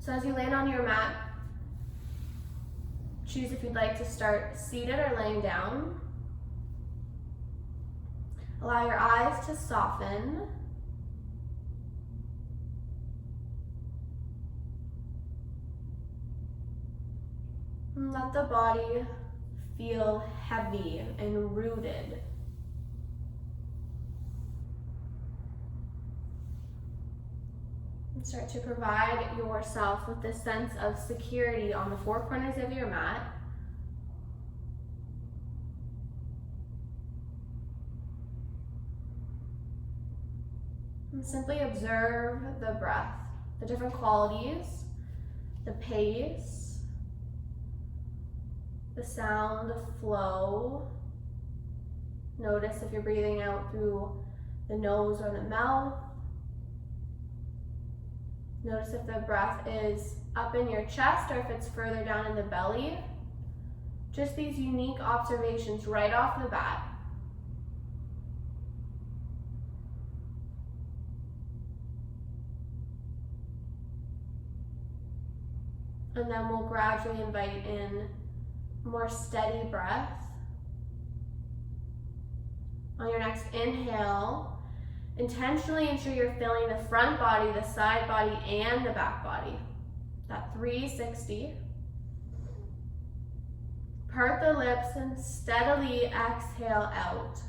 So as you land on your mat, choose if you'd like to start seated or laying down. Allow your eyes to soften. And let the body feel heavy and rooted. And start to provide yourself with this sense of security on the four corners of your mat. And simply observe the breath, the different qualities, the pace, the sound, the flow. Notice if you're breathing out through the nose or the mouth. Notice if the breath is up in your chest or if it's further down in the belly. Just these unique observations right off the bat. And then we'll gradually invite in more steady breath. On your next inhale, intentionally ensure you're filling the front body, the side body, and the back body. That 360. Part the lips and steadily exhale out.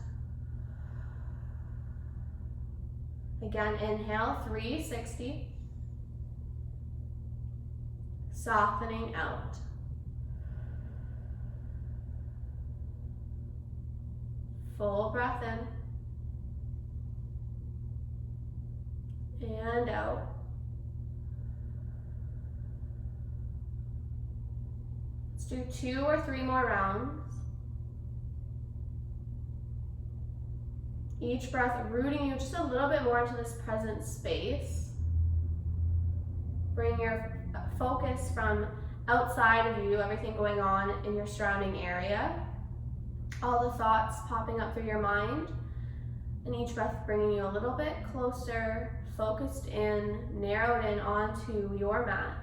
Again, inhale, 360. Softening out. Full breath in and out. Let's do 2 or 3 more rounds. Each breath rooting you just a little bit more into this present space. Bring your focus from outside of you, everything going on in your surrounding area. All the thoughts popping up through your mind, and each breath bringing you a little bit closer, focused in, narrowed in onto your mat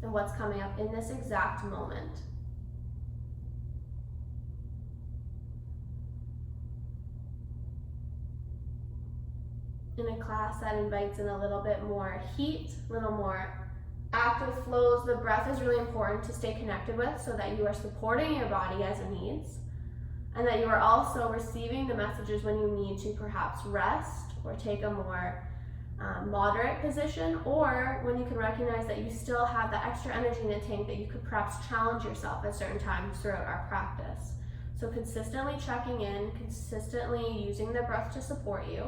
and what's coming up in this exact moment. In a class that invites in a little bit more heat, a little more active flows, the breath is really important to stay connected with so that you are supporting your body as it needs. And that you are also receiving the messages when you need to perhaps rest or take a more moderate position, or when you can recognize that you still have that extra energy in the tank that you could perhaps challenge yourself at certain times throughout our practice. So consistently checking in, consistently using the breath to support you,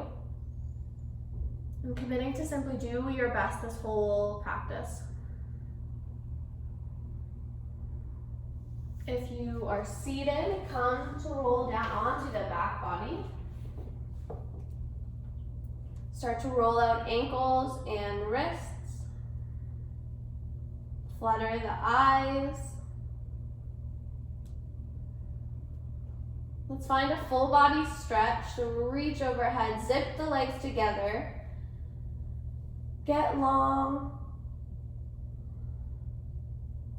and committing to simply do your best this whole practice. If you are seated, come to roll down onto the back body. Start to roll out ankles and wrists. Flutter the eyes. Let's find a full body stretch. So reach overhead, zip the legs together. Get long.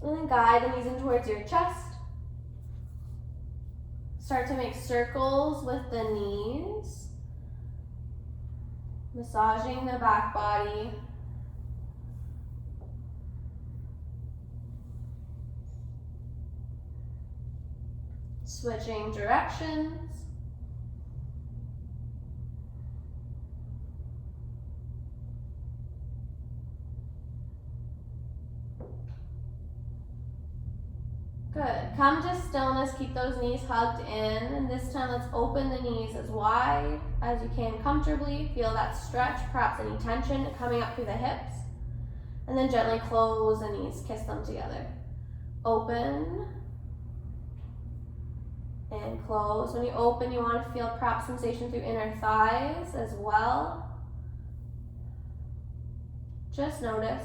And then guide the knees in towards your chest. Start to make circles with the knees. Massaging the back body. Switching directions. Good. Come to stillness, keep those knees hugged in, and this time let's open the knees as wide as you can comfortably. Feel that stretch, perhaps any tension coming up through the hips, and then gently close the knees, kiss them together. Open and close. When you open, you want to feel perhaps sensation through inner thighs as well. Just notice.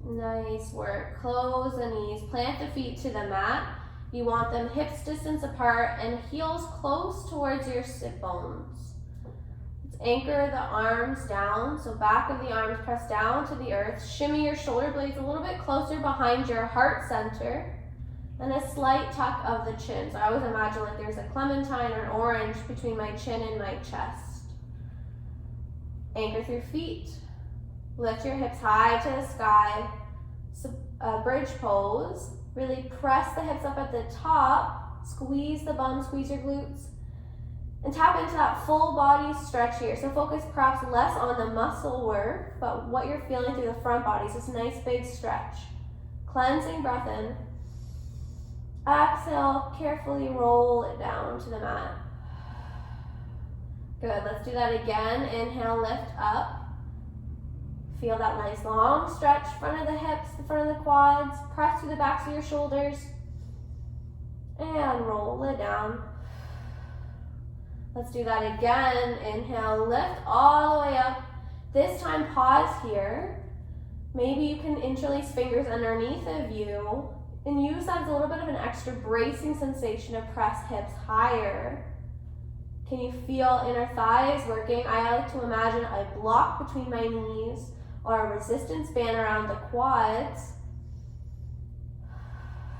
Nice work. Close the knees, plant the feet to the mat. You want them hips distance apart and heels close towards your sit bones. Let's anchor the arms down. So back of the arms press down to the earth. Shimmy your shoulder blades a little bit closer behind your heart center. And a slight tuck of the chin. So I always imagine like there's a clementine or an orange between my chin and my chest. Anchor through feet. Lift your hips high to the sky. Bridge pose. Really press the hips up at the top. Squeeze the bum, squeeze your glutes. And tap into that full body stretch here. So focus perhaps less on the muscle work, but what you're feeling through the front body. So this nice big stretch. Cleansing breath in. Exhale, carefully roll it down to the mat. Good, let's do that again. Inhale, lift up. Feel that nice long stretch, front of the hips, the front of the quads. Press through the backs of your shoulders. And roll it down. Let's do that again. Inhale, lift all the way up. This time, pause here. Maybe you can interlace fingers underneath of you and use that as a little bit of an extra bracing sensation to press hips higher. Can you feel inner thighs working? I like to imagine a block between my knees or a resistance band around the quads.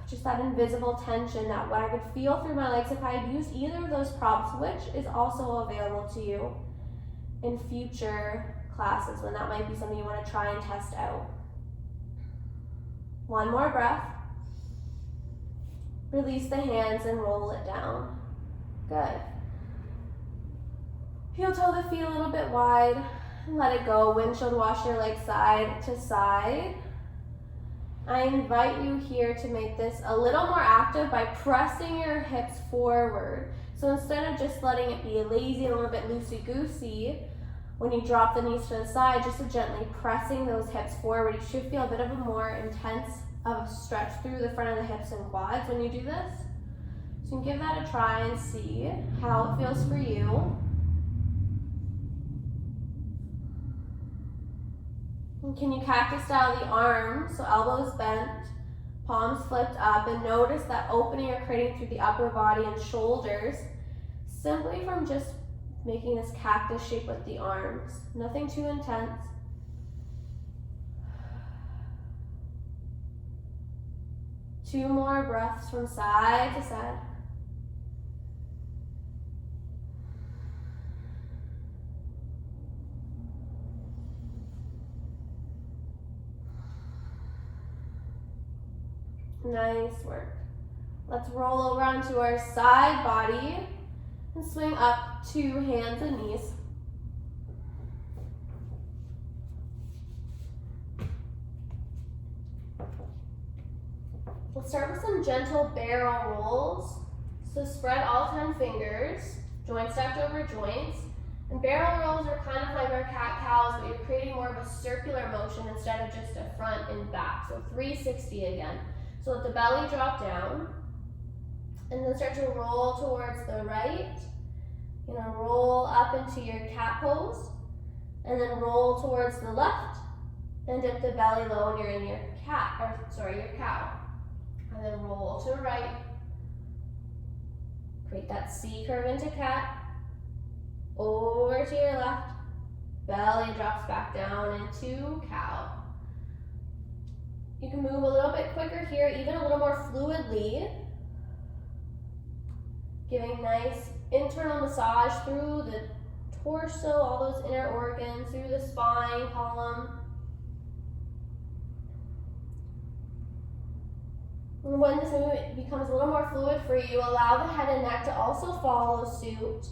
Just that invisible tension that what I would feel through my legs if I had used either of those props, which is also available to you in future classes when that might be something you want to try and test out. One more breath. Release the hands and roll it down. Good. Heel toe the feet a little bit wide and let it go. Windshield wash your legs side to side. I invite you here to make this a little more active by pressing your hips forward. So instead of just letting it be lazy, a little bit loosey-goosey, when you drop the knees to the side, just gently pressing those hips forward, you should feel a bit of a more intense of a stretch through the front of the hips and quads when you do this. So you can give that a try and see how it feels for you. And can you cactus style the arms, so elbows bent, palms flipped up, and notice that opening you're creating through the upper body and shoulders, simply from just making this cactus shape with the arms. Nothing too intense. Two more breaths from side to side. Nice work. Let's roll over onto our side body and swing up to hands and knees. We'll start with some gentle barrel rolls. So spread all 10 fingers, joints stacked over joints. And barrel rolls are kind of like our cat-cows, but you're creating more of a circular motion instead of just a front and back. So 360 again. So let the belly drop down, and then start to roll towards the right. You're gonna roll up into your cat pose, and then roll towards the left, and dip the belly low when you're in your your cow. And then roll to the right. Create that C curve into cat. Over to your left. Belly drops back down into cow. You can move a little bit quicker here, even a little more fluidly. Giving nice internal massage through the torso, all those inner organs, through the spine column. And when this movement becomes a little more fluid for you, allow the head and neck to also follow suit.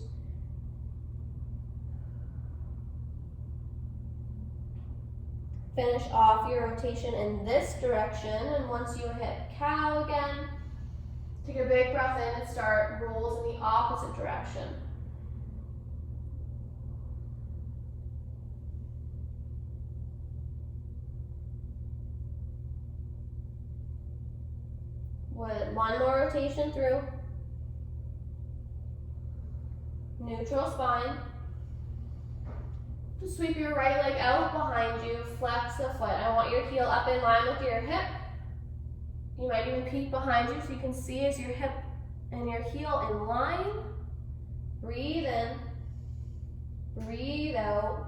Finish off your rotation in this direction, and once you hit cow again, take a big breath in and start rolls in the opposite direction. With one more rotation through. Neutral spine. Just sweep your right leg out behind you, flex the foot. I want your heel up in line with your hip. You might even peek behind you so you can see as your hip and your heel in line. Breathe in, Breathe out.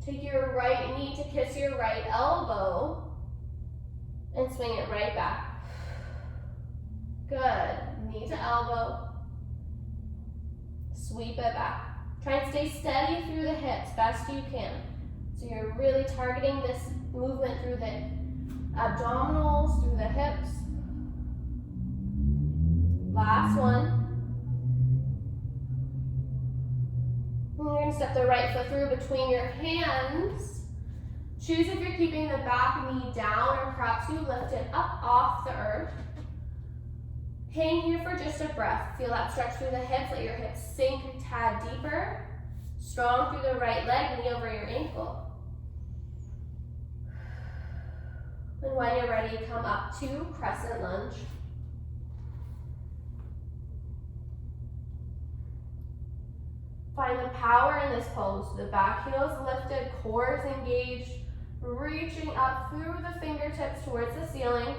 Take your right knee to kiss your right elbow and swing it right back. Good. Knee to elbow. Sweep it back. Try and stay steady through the hips, best you can. So you're really targeting this movement through the abdominals, through the hips. Last one. And you're going to step the right foot through between your hands. Choose if you're keeping the back knee down or perhaps you lift it up off the earth. Hang here for just a breath. Feel that stretch through the hips. Let your hips sink a tad deeper. Strong through the right leg, knee over your ankle. And when you're ready, come up to crescent lunge. Find the power in this pose. The back heel is lifted, core is engaged, reaching up through the fingertips towards the ceiling.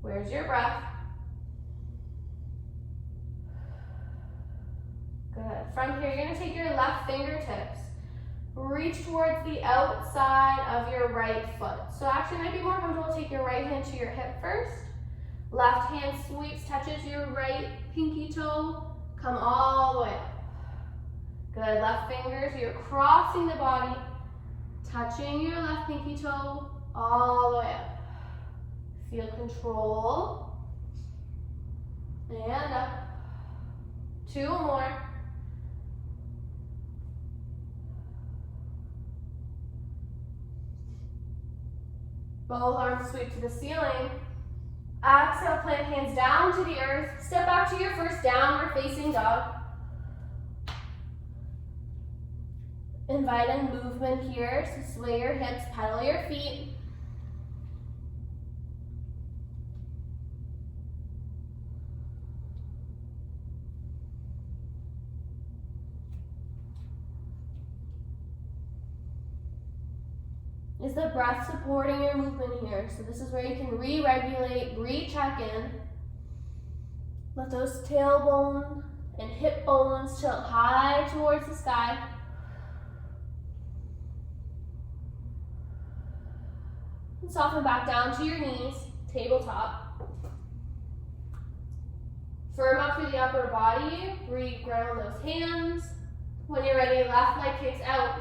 Where's your breath? Good. From here, you're going to take your left fingertips, reach towards the outside of your right foot. So actually, it might be more comfortable to take your right hand to your hip first. Left hand sweeps, touches your right pinky toe. Come all the way up. Good. Left fingers, you're crossing the body, touching your left pinky toe all the way up. Feel control. And up. 2 more. Both arms sweep to the ceiling. Exhale, plant hands down to the earth. Step back to your first downward facing dog. Invite in movement here, so sway your hips, pedal your feet. Is the breath supporting your movement here? So this is where you can re-regulate, re-check in. Let those tailbone and hip bones tilt high towards the sky. And soften back down to your knees, tabletop. Firm up through the upper body, re-ground those hands. When you're ready, left leg kicks out.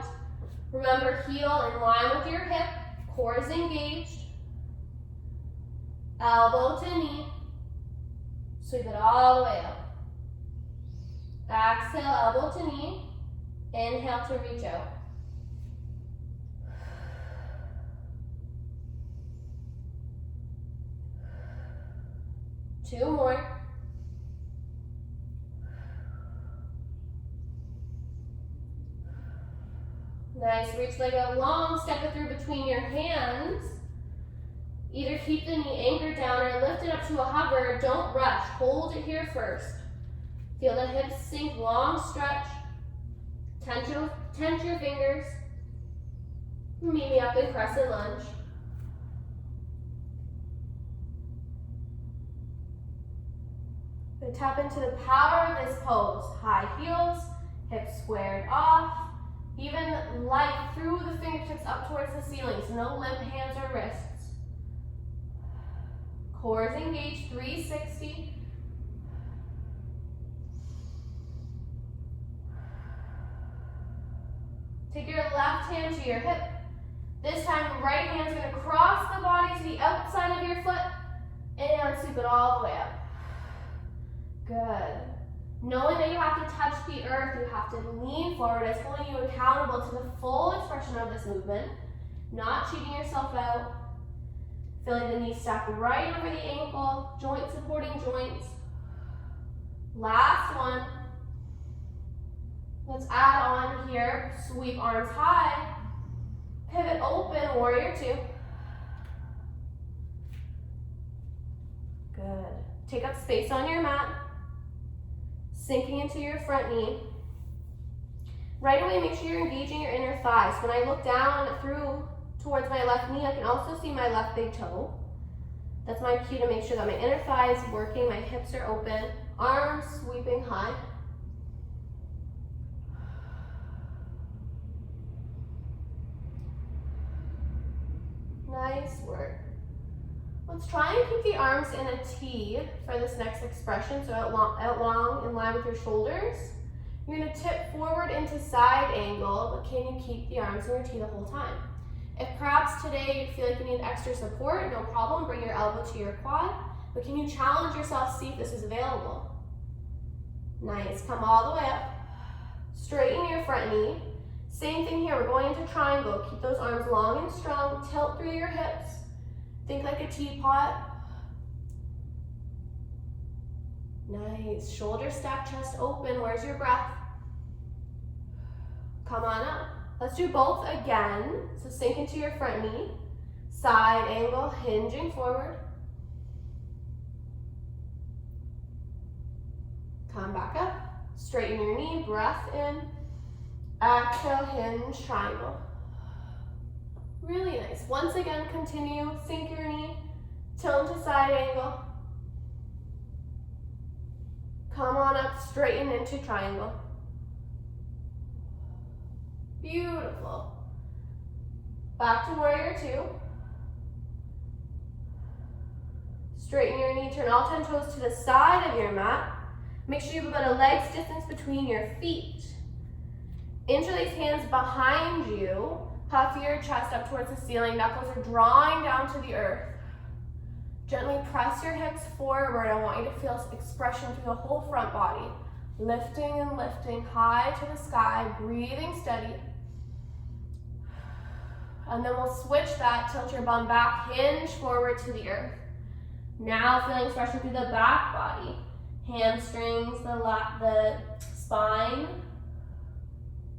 Remember, heel in line with your hip, core is engaged. Elbow to knee. Sweep it all the way up. Exhale, elbow to knee. Inhale to reach out. Two more. Nice, reach like a long step it through between your hands. Either keep the knee anchored down or lift it up to a hover. Don't rush, hold it here first. Feel the hips sink, long stretch. Tense your fingers. Meet me up in crescent lunge. And tap into the power of this pose. High heels, hips squared off. Even light through the fingertips up towards the ceiling, so no limp hands or wrists. Core is engaged, 360. Take your left hand to your hip. This time, right hand's going to cross the body to the outside of your foot and sweep it all the way up. Good. Knowing that you have to touch the earth, you have to lean forward as holding you accountable to the full expression of this movement, not cheating yourself out. Feeling the knee stacked right over the ankle, joint supporting joints. Last one. Let's add on here, sweep arms high, pivot open, warrior 2. Good. Take up space on your mat. Sinking into your front knee. Right away, make sure you're engaging your inner thighs. When I look down through towards my left knee, I can also see my left big toe. That's my cue to make sure that my inner thigh is working, my hips are open, arms sweeping high. Nice work. Let's try and keep the arms in a T for this next expression, so out long in line with your shoulders. You're going to tip forward into side angle, but can you keep the arms in your T the whole time? If perhaps today you feel like you need extra support, no problem, bring your elbow to your quad, but can you challenge yourself, see if this is available? Nice, come all the way up, straighten your front knee. Same thing here, we're going into triangle. Keep those arms long and strong, tilt through your hips. Think like a teapot. Nice, shoulder stack, chest open. Where's your breath? Come on up. Let's do both again. So sink into your front knee. Side angle, hinging forward. Come back up. Straighten your knee, breath in. Exhale, hinge, triangle. Really nice. Once again, continue. Sink your knee, tilt to side angle. Come on up, straighten into triangle. Beautiful. Back to warrior two. Straighten your knee, turn all 10 toes to the side of your mat. Make sure you have about a leg's distance between your feet. Interlace hands behind you. Puff your chest up towards the ceiling. Knuckles are drawing down to the earth. Gently press your hips forward. I want you to feel expression through the whole front body. Lifting and lifting high to the sky, breathing steady. And then we'll switch that, tilt your bum back, hinge forward to the earth. Now feeling expression through the back body. Hamstrings, the spine.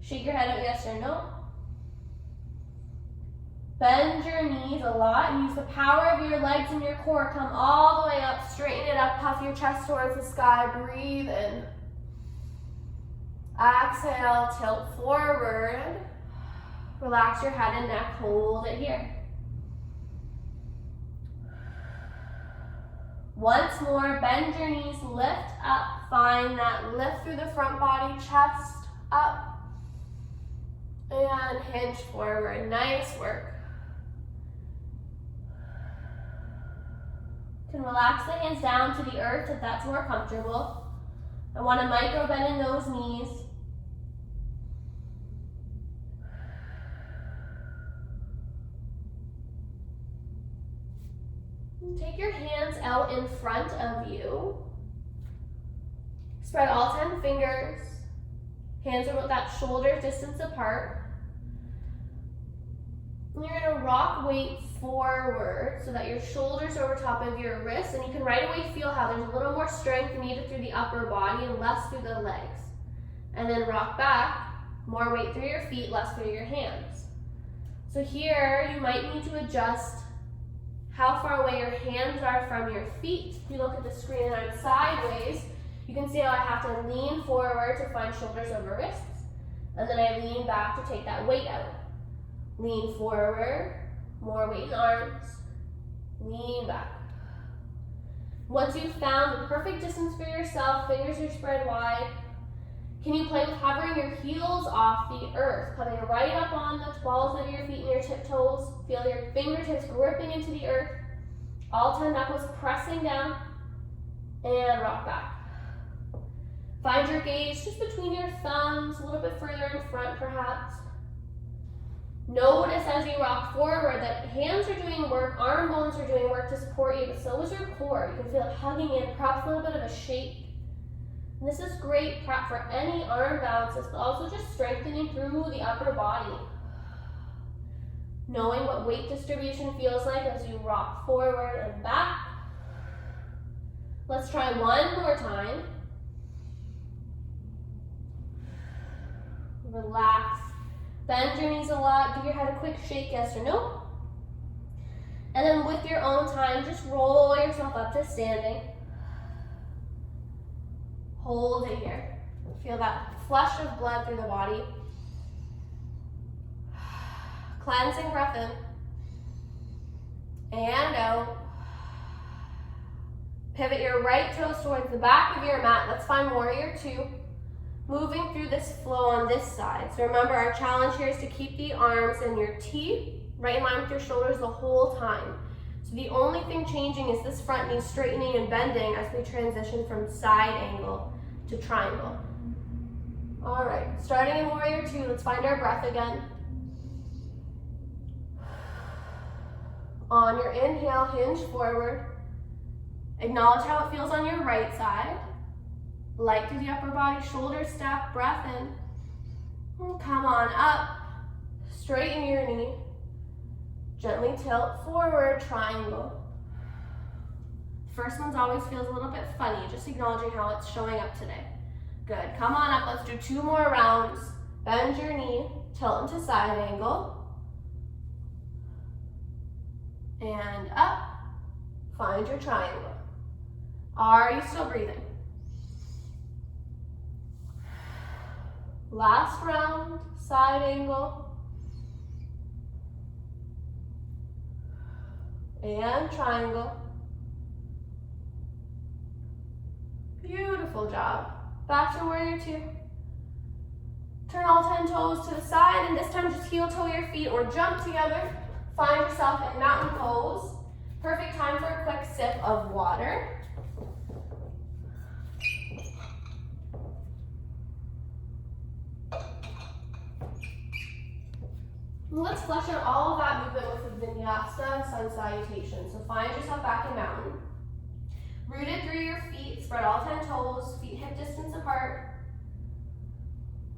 Shake your head out, yes or no. Bend your knees a lot and use the power of your legs and your core. Come all the way up, straighten it up, puff your chest towards the sky, breathe in. Exhale, tilt forward. Relax your head and neck, hold it here. Once more, bend your knees, lift up, find that lift through the front body, chest up. And hinge forward, nice work. You can relax the hands down to the earth if that's more comfortable. I want to micro bend in those knees. Take your hands out in front of you. Spread all 10 fingers. Hands are about that shoulder distance apart. And you're going to rock weight forward so that your shoulders are over top of your wrists, and you can right away feel how there's a little more strength needed through the upper body and less through the legs. And then rock back, more weight through your feet, less through your hands. So here you might need to adjust how far away your hands are from your feet. If you look at the screen and I'm sideways, you can see how I have to lean forward to find shoulders over wrists, and then I lean back to take that weight out. Lean forward, more weight in arms, lean back. Once you've found the perfect distance for yourself, fingers are spread wide, can you play with hovering your heels off the earth, coming right up on the balls of your feet and your tiptoes. Feel your fingertips gripping into the earth, all 10 knuckles pressing down, and rock back. Find your gaze just between your thumbs, a little bit further in front perhaps. Notice as you rock forward that hands are doing work, arm bones are doing work to support you, but so is your core. You can feel it hugging in, perhaps a little bit of a shake. And this is great prep for any arm bounces, but also just strengthening through the upper body. Knowing what weight distribution feels like as you rock forward and back. Let's try one more time. Relax. Bend your knees a lot. Give your head a quick shake, yes or no. And then with your own time, just roll yourself up to standing. Hold it here. Feel that flush of blood through the body. Cleansing breath in. And out. Pivot your right toes towards the back of your mat. Let's find warrior two. Moving through this flow on this side. So remember, our challenge here is to keep the arms and your teeth right in line with your shoulders the whole time. So the only thing changing is this front knee straightening and bending as we transition from side angle to triangle. All right, starting in warrior two, let's find our breath again. On your inhale, hinge forward. Acknowledge how it feels on your right side. Light through the upper body, shoulders stacked, breath in. And come on up, straighten your knee. Gently tilt forward, triangle. First one's always feels a little bit funny, just acknowledging how it's showing up today. Good, come on up, let's do 2 more rounds. Bend your knee, tilt into side angle. And up, find your triangle. Are you still breathing? Last round, side angle. And triangle. Beautiful job. Back to warrior two. Turn all 10 toes to the side, and this time just heel toe your feet or jump together. Find yourself in mountain pose. Perfect time for a quick sip of water. Let's flesh out all of that movement with the vinyasa sun salutation. So find yourself back in mountain. Rooted through your feet, spread all 10 toes, feet hip distance apart.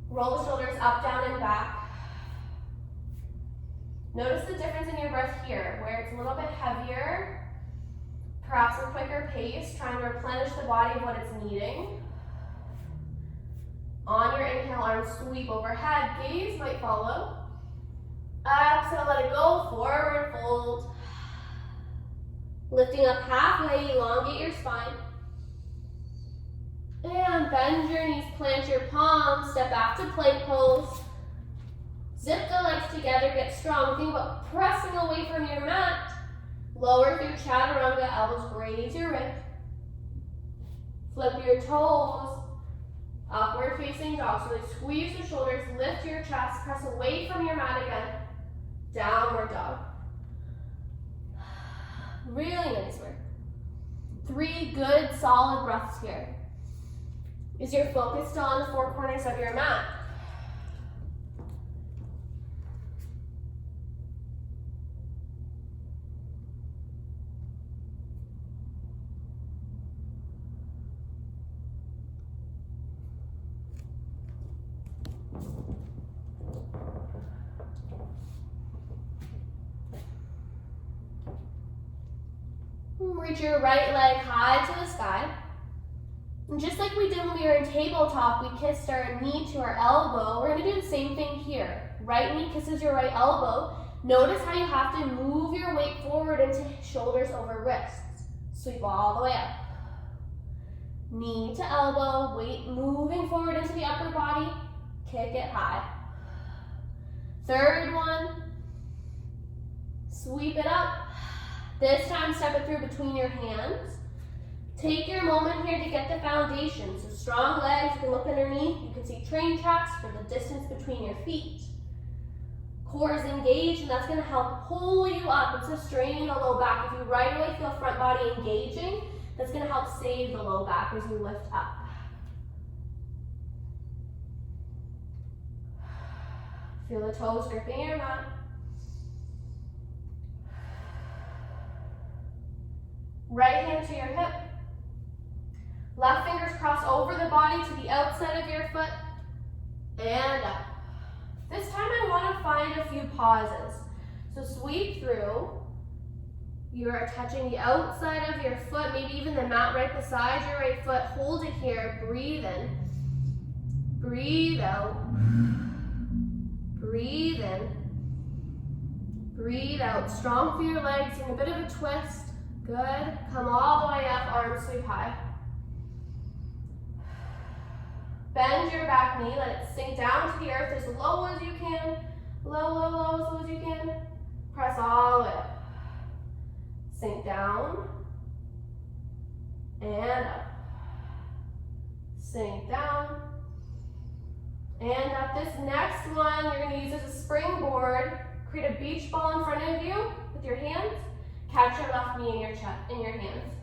Roll the shoulders up, down, and back. Notice the difference in your breath here, where it's a little bit heavier, perhaps a quicker pace, trying to replenish the body of what it's needing. On your inhale, arms sweep overhead, gaze might follow. Exhale, let it go, forward fold. Lifting up halfway, elongate your spine. And bend your knees, plant your palms, step back to plank pose. Zip the legs together, get strong. Think about pressing away from your mat. Lower through chaturanga, elbows graze your rib. Flip your toes. Upward facing dog. So they squeeze the shoulders, lift your chest, press away from your mat again. Downward dog. Really nice work. 3 good solid breaths here. Is your focus still on the 4 corners of your mat? Reach your right leg high to the sky. And just like we did when we were in tabletop, we kissed our knee to our elbow. We're going to do the same thing here. Right knee kisses your right elbow. Notice how you have to move your weight forward into shoulders over wrists. Sweep all the way up. Knee to elbow, weight moving forward into the upper body. Kick it high. Third one. Sweep it up. This time, step it through between your hands. Take your moment here to get the foundation. So strong legs, you can look underneath. You can see train tracks for the distance between your feet. Core is engaged, and that's going to help pull you up. It's a strain in the low back. If you right away feel front body engaging, that's going to help save the low back as you lift up. Feel the toes gripping your mat. Right hand to your hip. Left fingers cross over the body to the outside of your foot. And up. This time I want to find a few pauses. So sweep through. You are touching the outside of your foot, maybe even the mat right beside your right foot. Hold it here. Breathe in. Breathe out. Breathe in. Breathe out. Strong through your legs and a bit of a twist. Good. Come all the way up, arms sweep high. Bend your back knee, let it sink down to the earth as low as you can. Low, low, low, as low as you can. Press all the way up. Sink down. and up. Sink down, and up. This next one, you're gonna use as a springboard. Create a beach ball in front of you with your hands. Catch your left knee in your chest, in your hands.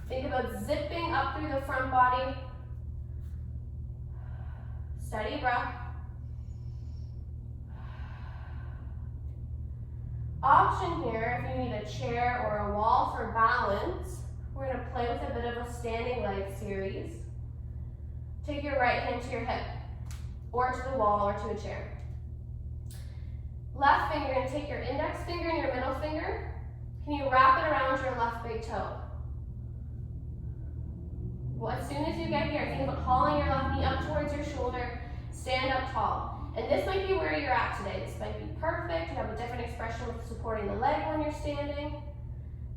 Think about zipping up through the front body. Steady breath. Option here, if you need a chair or a wall for balance, we're going to play with a bit of a standing leg series. Take your right hand to your hip, or to the wall, or to a chair. Left finger, you're going to take your index finger and your middle finger. Can you wrap it around your left big toe? Well, as soon as you get here, think about hauling your left knee up towards your shoulder. Stand up tall. And this might be where you're at today. This might be perfect. You have a different expression with supporting the leg when you're standing.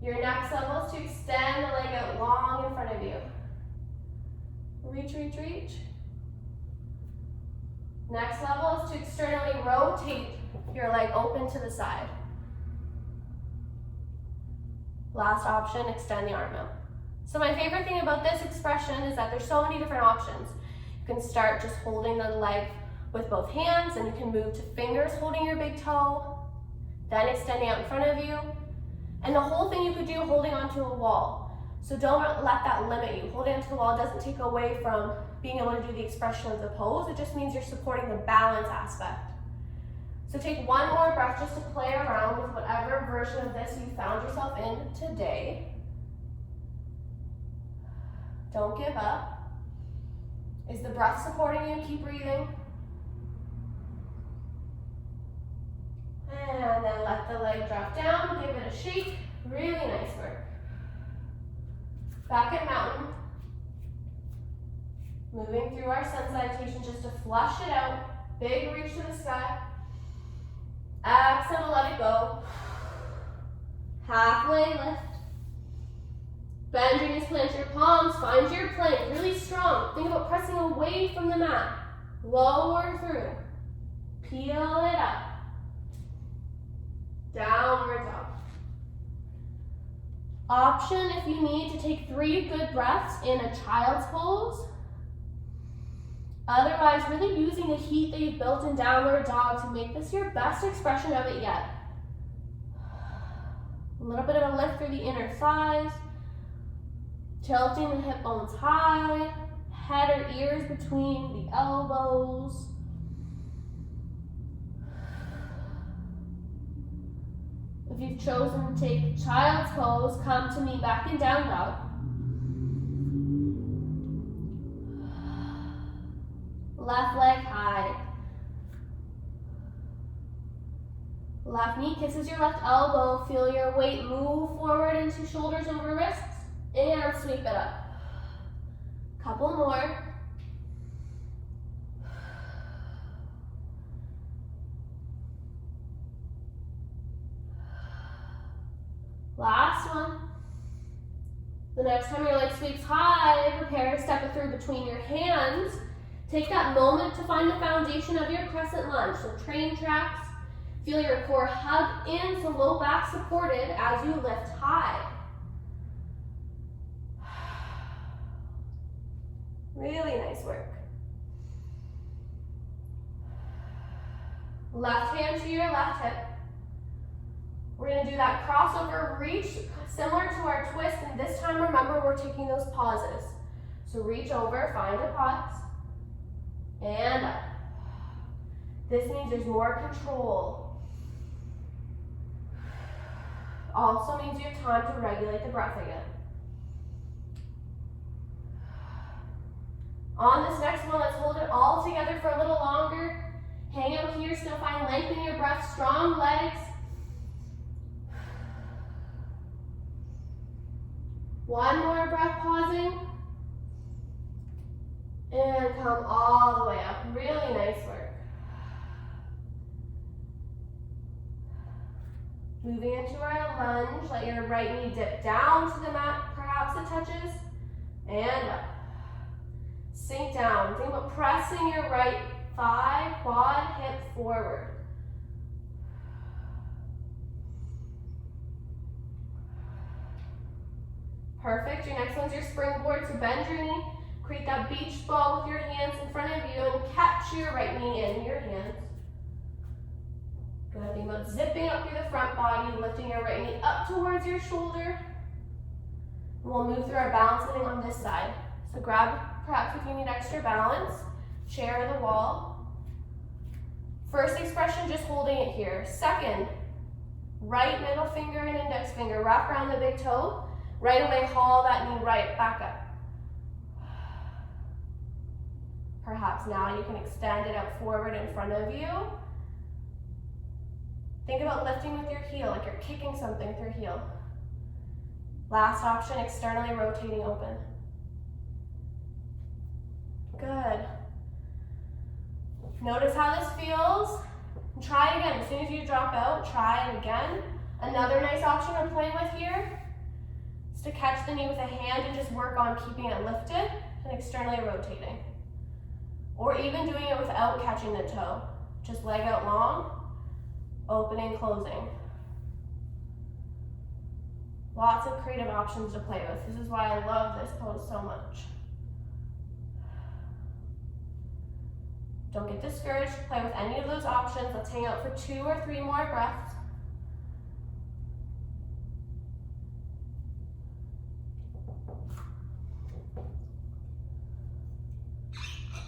Your next level is to extend the leg out long in front of you. Reach, reach, reach. Next level is to externally rotate your leg open to the side. Last option, extend the arm out. So my favorite thing about this expression is that there's so many different options. You can start just holding the leg with both hands, and you can move to fingers holding your big toe, then extending out in front of you. And the whole thing you could do holding onto a wall. So don't let that limit you. Holding onto the wall doesn't take away from being able to do the expression of the pose. It just means you're supporting the balance aspect. So take one more breath just to play around with whatever version of this you found yourself in today. Don't give up. Is the breath supporting you? Keep breathing. And then let the leg drop down, give it a shake. Really nice work. Back at mountain. Moving through our sun salutation just to flush it out. Big reach to the sky. Exhale to let it go. Halfway lift. Bend your knees, plant your palms, find your plank, really strong. Think about pressing away from the mat. Lower through. Peel it up. Downward dog. Option if you need to take 3 good breaths in a child's pose. Otherwise, really using the heat that you've built in downward dog to make this your best expression of it yet. A little bit of a lift through the inner thighs. Tilting the hip bones high. Head or ears between the elbows. If you've chosen to take child's pose, come to me back in down dog. Left leg high. Left knee kisses your left elbow. Feel your weight move forward into shoulders over wrists. And sweep it up. Couple more. Last one. The next time your leg sweeps high, prepare to step it through between your hands. Take that moment to find the foundation of your crescent lunge. So train tracks. Feel your core hug in, so low back supported as you lift high. Really nice work. Left hand to your left hip. We're going to do that crossover reach, similar to our twist, and this time remember we're taking those pauses. So reach over, find a pause, and up. This means there's more control. Also means you have time to regulate the breath again. On this next one, let's hold it all together for a little longer. Hang out here, still find length in your breath, strong legs. One more breath, pausing. And come all the way up. Really nice work. Moving into our lunge, let your right knee dip down to the mat, perhaps it touches, and up. Sink down. Think about pressing your right thigh, quad, hip forward. Perfect. Your next one's your springboard. So bend your knee, create that beach ball with your hands in front of you, and catch your right knee in your hands. Good. Think about zipping up through the front body, lifting your right knee up towards your shoulder. And we'll move through our balance sitting on this side. So grab, perhaps if you need extra balance, chair or the wall. First expression, just holding it here. Second, right middle finger and index finger, wrap around the big toe. Right away, haul that knee right back up. Perhaps now you can extend it out forward in front of you. Think about lifting with your heel, like you're kicking something with your heel. Last option, externally rotating open. Good. Notice how this feels. Try again. As soon as you drop out, try it again. Another nice option I'm playing with here is to catch the knee with a hand and just work on keeping it lifted and externally rotating. Or even doing it without catching the toe. Just leg out long, opening, closing. Lots of creative options to play with. This is why I love this pose so much. Don't get discouraged. Play with any of those options. Let's hang out for 2 or 3 more breaths.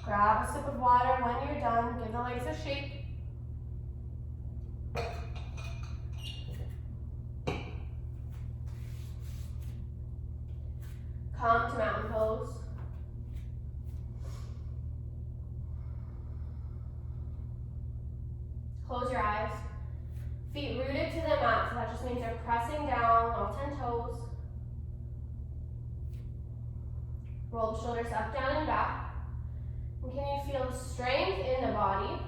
Grab a sip of water when you're done. Give the legs a shake. Come to mountain pose. Close your eyes. Feet rooted to the mat, so that just means they're pressing down, all 10 toes. Roll the shoulders up, down, and back. And can you feel the strength in the body?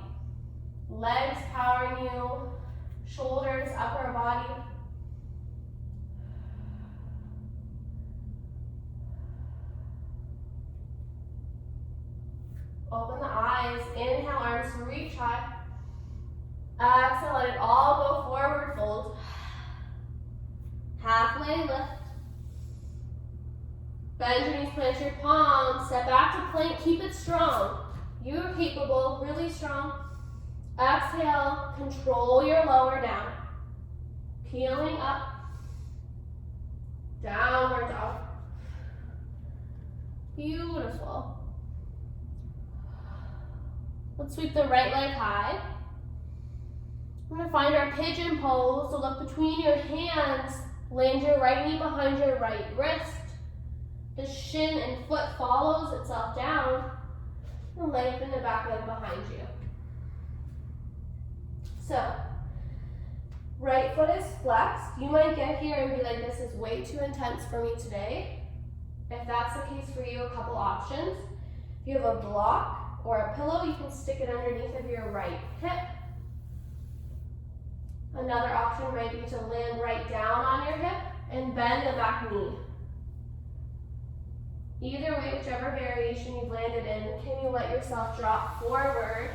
Legs powering you, shoulders, upper body. Open the eyes, inhale, arms to reach high. Exhale, let it all go forward fold. Halfway lift. Bend your knees, plant your palms, step back to plank, keep it strong. You're capable, really strong. Exhale, control your lower down. Peeling up. Downward dog. Beautiful. Let's sweep the right leg high. We're going to find our pigeon pose. So look between your hands. Land your right knee behind your right wrist. The shin and foot follows itself down. And lengthen the back leg behind you. So, right foot is flexed. You might get here and be like, this is way too intense for me today. If that's the case for you, a couple options. If you have a block or a pillow, you can stick it underneath of your right hip. Another option might be to land right down on your hip and bend the back knee. Either way, whichever variation you've landed in, can you let yourself drop forward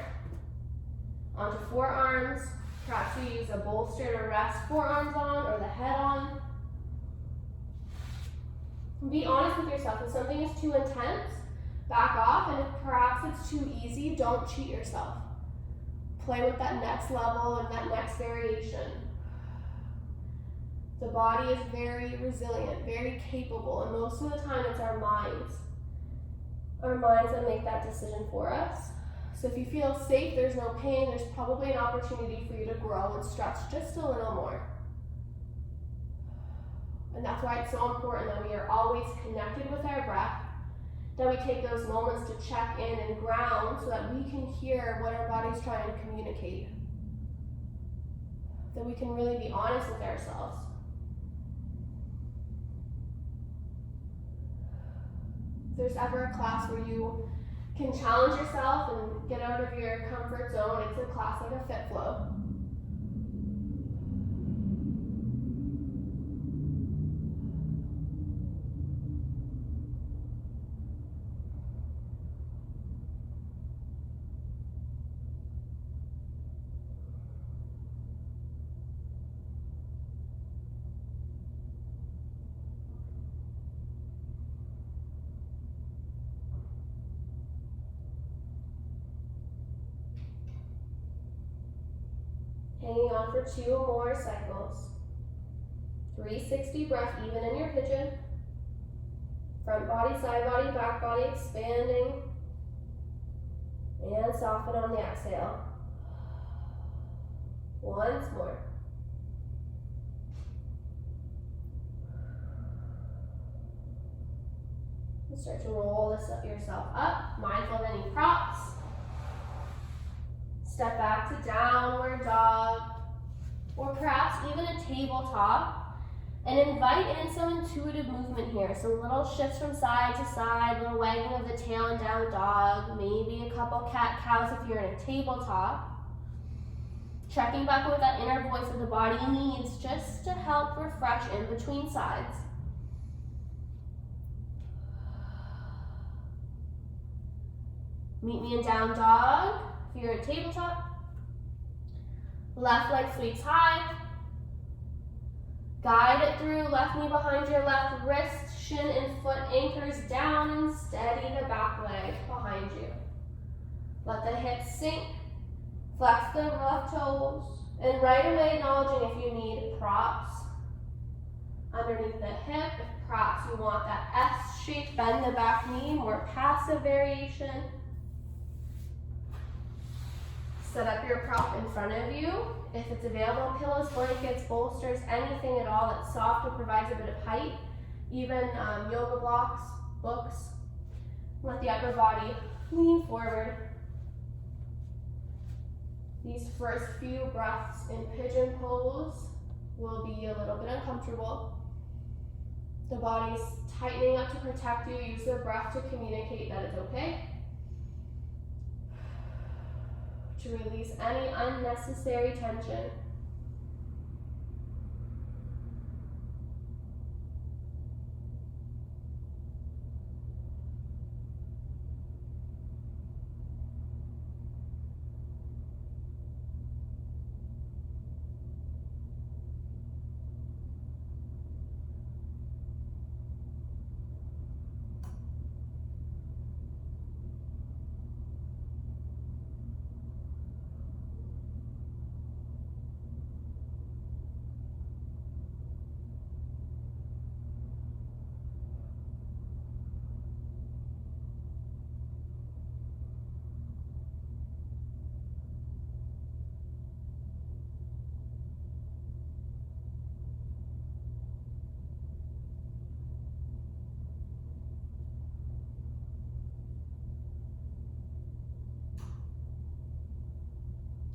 onto forearms? Perhaps you use a bolster to rest forearms on or the head on. Be honest with yourself. If something is too intense, back off, and if perhaps it's too easy, don't cheat yourself. Play with that next level and that next variation. The body is very resilient, very capable, and most of the time it's our minds. Our minds that make that decision for us. So if you feel safe, there's no pain, there's probably an opportunity for you to grow and stretch just a little more. And that's why it's so important that we are always connected with our breath, that we take those moments to check in and ground so that we can hear what our body's trying to communicate. That we can really be honest with ourselves. If there's ever a class where you can challenge yourself and get out of your comfort zone, it's a class like a Fit Flow. down for 2 more cycles. 360 breath, even in your pigeon. Front body, side body, back body expanding. And soften on the exhale. Once more. And start to roll yourself up, mindful of any props. Step back to downward dog, or perhaps even a tabletop, and invite in some intuitive movement here. Some little shifts from side to side, little wagging of the tail and down dog, maybe a couple cat-cows if you're in a tabletop. Checking back with that inner voice that the body needs just to help refresh in between sides. Meet me in down dog if you're in a tabletop. Left leg sweeps high. Guide it through, left knee behind your left wrist, shin and foot anchors down, and steady the back leg behind you. Let the hips sink, flex the left toes, and right away acknowledging if you need props underneath the hip. If perhaps you want that S shape, bend the back knee, more passive variation. Set up your prop in front of you. If it's available, pillows, blankets, bolsters, anything at all that's soft or provides a bit of height. Even yoga blocks, books. Let the upper body lean forward. These first few breaths in pigeon pose will be a little bit uncomfortable. The body's tightening up to protect you. Use the breath to communicate that it's okay. To release any unnecessary tension.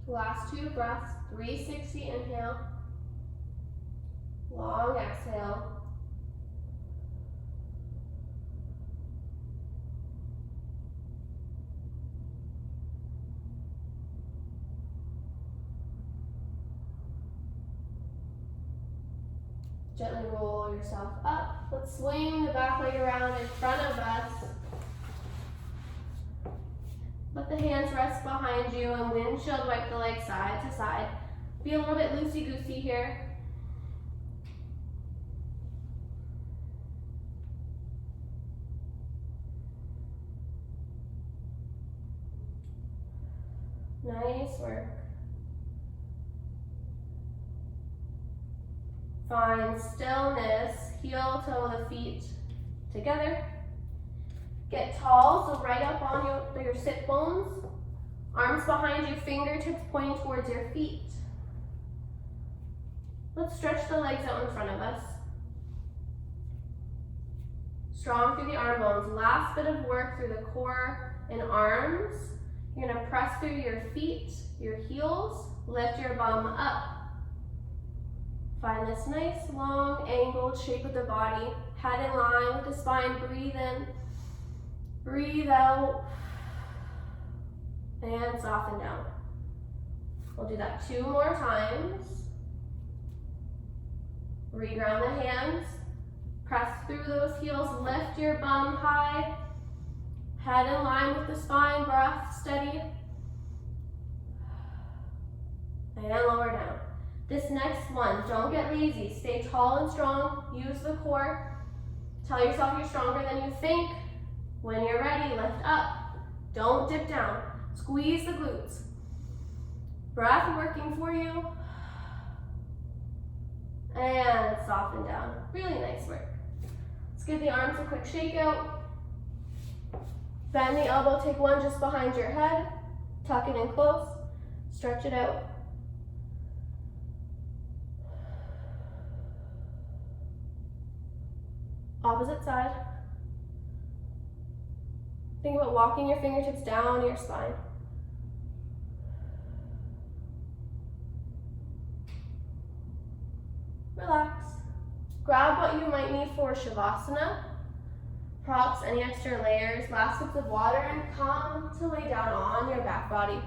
Last 2 breaths, 360 inhale, long exhale. Gently roll yourself up. Let's swing the back leg around in front of us. Let the hands rest behind you and windshield wipe the legs side to side. Be a little bit loosey-goosey here. Nice work. Find stillness, heel toe the feet together. Get tall, so right up on your sit bones. Arms behind you, fingertips pointing towards your feet. Let's stretch the legs out in front of us. Strong through the arm bones. Last bit of work through the core and arms. You're gonna press through your feet, your heels, lift your bum up. Find this nice long angled shape of the body. Head in line with the spine, breathe in. Breathe out and soften down. We'll do that 2 more times. Reground the hands. Press through those heels. Lift your bum high. Head in line with the spine. Breath steady. And lower down. This next one, don't get lazy. Stay tall and strong. Use the core. Tell yourself you're stronger than you think. When you're ready, lift up. Don't dip down. Squeeze the glutes. Breath working for you. And soften down. Really nice work. Let's give the arms a quick shake out. Bend the elbow, take one just behind your head. Tuck it in close. Stretch it out. Opposite side. Think about walking your fingertips down your spine. Relax. Grab what you might need for Shavasana. Props, any extra layers, last sips of water, and come to lay down on your back body.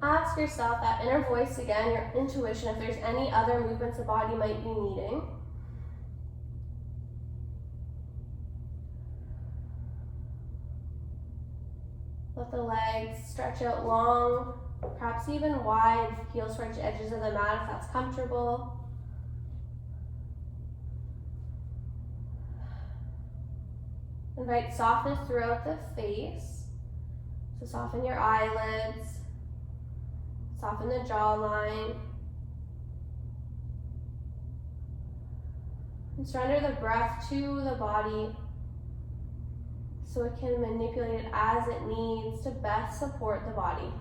Ask yourself that inner voice again, your intuition, if there's any other movements the body might be needing. Let the legs stretch out long, perhaps even wide. Heels towards the edges of the mat if that's comfortable. Invite softness throughout the face. So soften your eyelids. Soften the jawline. And surrender the breath to the body so it can manipulate it as it needs to best support the body.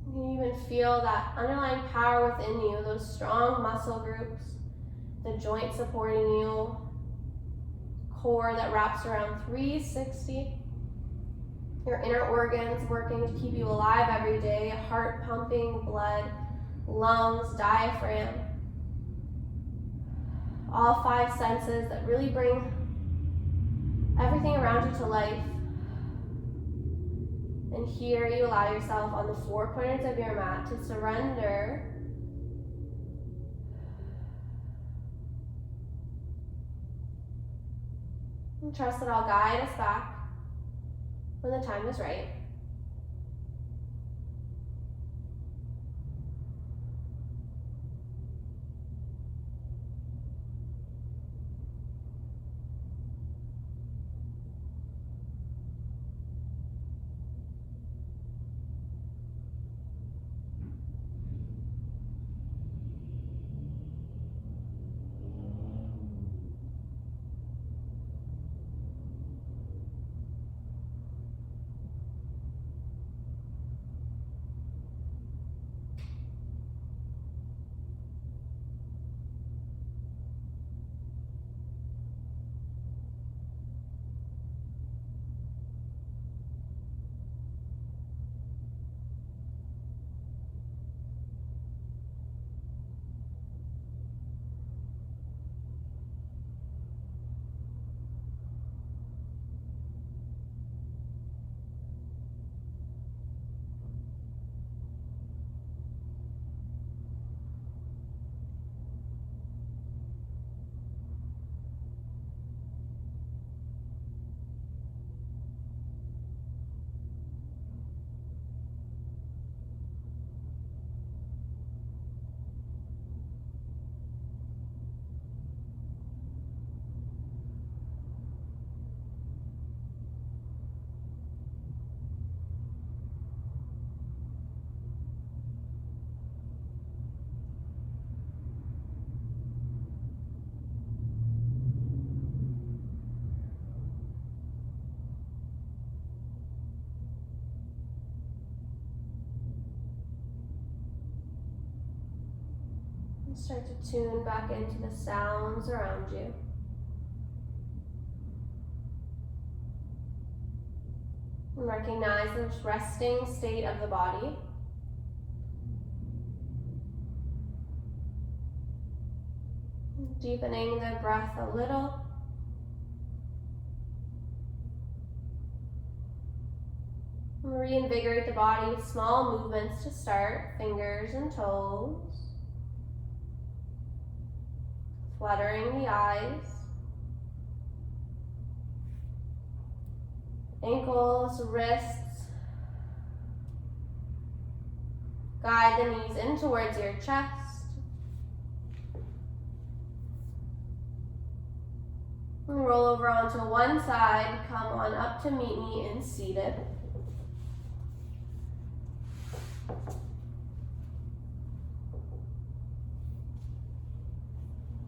You can even feel that underlying power within you, those strong muscle groups, the joints supporting you, core that wraps around 360. Your inner organs working to keep you alive every day, heart pumping blood, lungs, diaphragm. All 5 senses that really bring everything around you to life. And here you allow yourself on the 4 corners of your mat to surrender and trust that I'll guide us back when the time is right. Start to tune back into the sounds around you. And recognize the resting state of the body. Deepening the breath a little. And reinvigorate the body with small movements to start, fingers and toes. Fluttering the eyes. ankles, wrists. Guide the knees in towards your chest. And roll over onto one side, come on up to meet me in seated.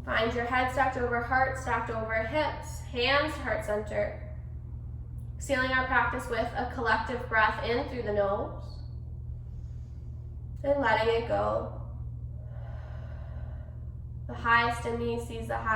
Find your head stacked over heart, stacked over hips, hands to heart center. Sealing our practice with a collective breath in through the nose and letting it go. The highest in me sees the highest.